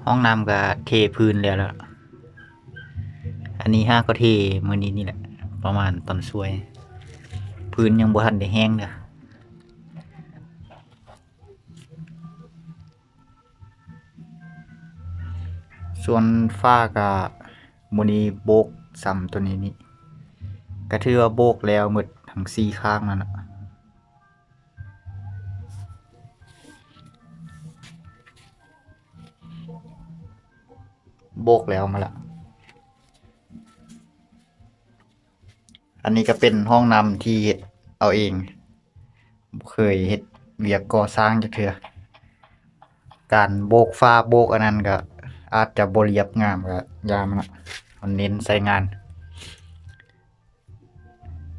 ห้องน้ำก็เทพื้นแล้วอันนี้ห้าก็เทมื้อนี้นี่แหละประมาณตอนสวยพื้นยังบ่ทันได้แห้งเด้อส่วนฟ้าก็มื้อนี้โบกซ้ำตัวนี้นี่ก็ถือว่าโบกแล้วหมดทั้ง4ข้างนั่นน่ะโบกแล้วมาละอันนี้ก็เป็นห้องน้ำที่เฮ็ดเอาเองบ่เคยเฮ็ดเวียกก่อสร้างจักเทื่อการโบกฟ้าโบกอันนั้นก็อาจจะบ่เรียบงามก็ยามันน่ะมันเน้นใส่งาน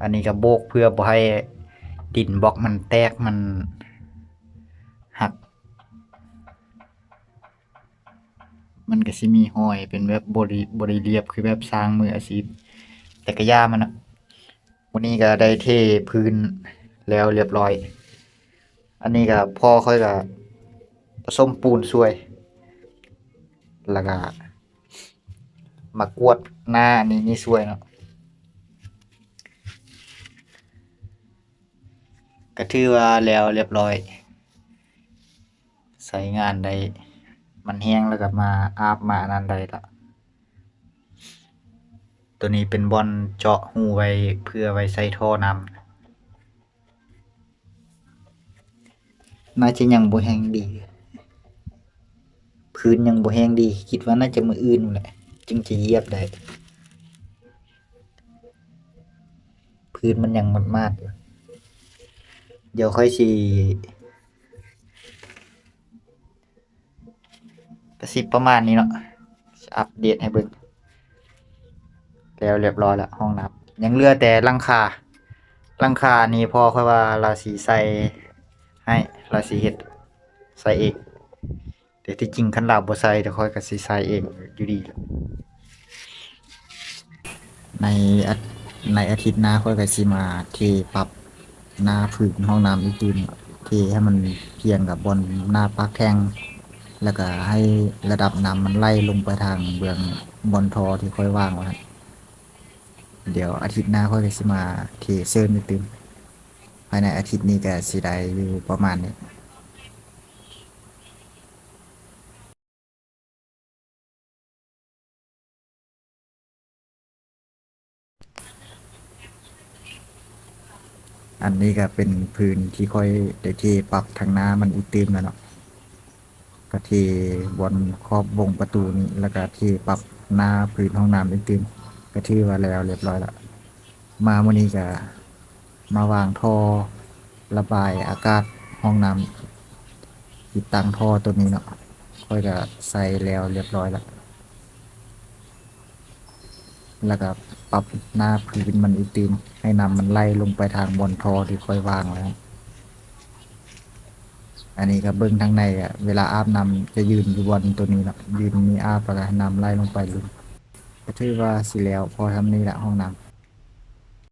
อันนี้ก็โบกเพื่อบ่ให้ดินบล็อกมันแตกมันหัก มันก็สิมีรอยเป็นแบบบ่ได้เรียบคือแบบสร้างมืออาชีพแต่ก็ย่ามันน่ะวันนี้ก็ได้เทพื้นแล้วเรียบร้อย อันนี้ก็พ่อค่อยก็ผสมปูนช่วย แล้วก็มากวดหน้าอันนี้นี่ช่วยเนาะก็ถือว่าแล้วเรียบร้อย ใช้งานได้มันแห้งแล้วก็มาอาบมาอันนั้นได้แล้ว ตัวนี้เป็นบ่อนเจาะรูไว้เพื่อไว้ใส่ท่อน้ำน่าจะยังบ่แห้งดี พื้นยังบ่แห้งดี คิดว่าน่าจะมื้ออื่นนู่นแหละจึงจะเหยียบได้ พื้นมันยังมาดๆอยู่เดี๋ยวค่อยสิก็สิประมาณนี้เนาะอัปเดตให้เบิ่งแล้วเรียบร้อยแล้วห้องน้ำยังเหลือแต่หลังคาหลังคานี่พ่อค่อยว่าเราสิใส่ให้เราสิเฮ็ดใส่เองแต่ที่จริงคันเราบ่ใส่เดี๋ยวค่อยก็สิใส่เองอยู่ดีในอาในอาทิตย์หน้าค่อยก็สิมาเทปรับหน้าพื้นห้องน้ำอีกทีหนึ่งเทให้มันเคียงกับบอนหน้าปากแข้งแล้วก็ให้ระดับน้ำมันไหลลงไปทางเบื้องบอนทอที่ค่อยวางไว้เดี๋ยวอาทิตย์หน้าค่อยก็สิมาเทเสริมอีกทีภายในอาทิตย์นี้ก็สิได้อยู่ประมาณนี้อันนี้ก็เป็นพื้นที่ค่อยได้เทปรับทางหน้ามันอีกทีแล้วเนาะก็เทบนขอบวงประตูนี้แล้วก็เทปรับหน้าพื้นห้องน้ำอีกทีก็ถือว่าแล้วเรียบร้อยแล้วมามื้อนี้ก็มาวางท่อระบายอากาศห้องน้ำติดตั้งท่อตัวนี้เนาะค่อยก็ใส่แล้วเรียบร้อยแล้วแล้วก็ปรับหน้าพื้นมันอีกทีให้น้ำมันไหลลงไปทางบนท่อที่ค่อยวางแล้วอันนี้ก็เบิ่งทางในอ่ะเวลาอาบน้ำจะยืนอยู่บนตัวนี้เนาะยืนมีอาบแล้วก็ให้น้ำไหลลงไปลึกก็ถือว่าสิแล้วพอทำนี้แหละห้องน้ำ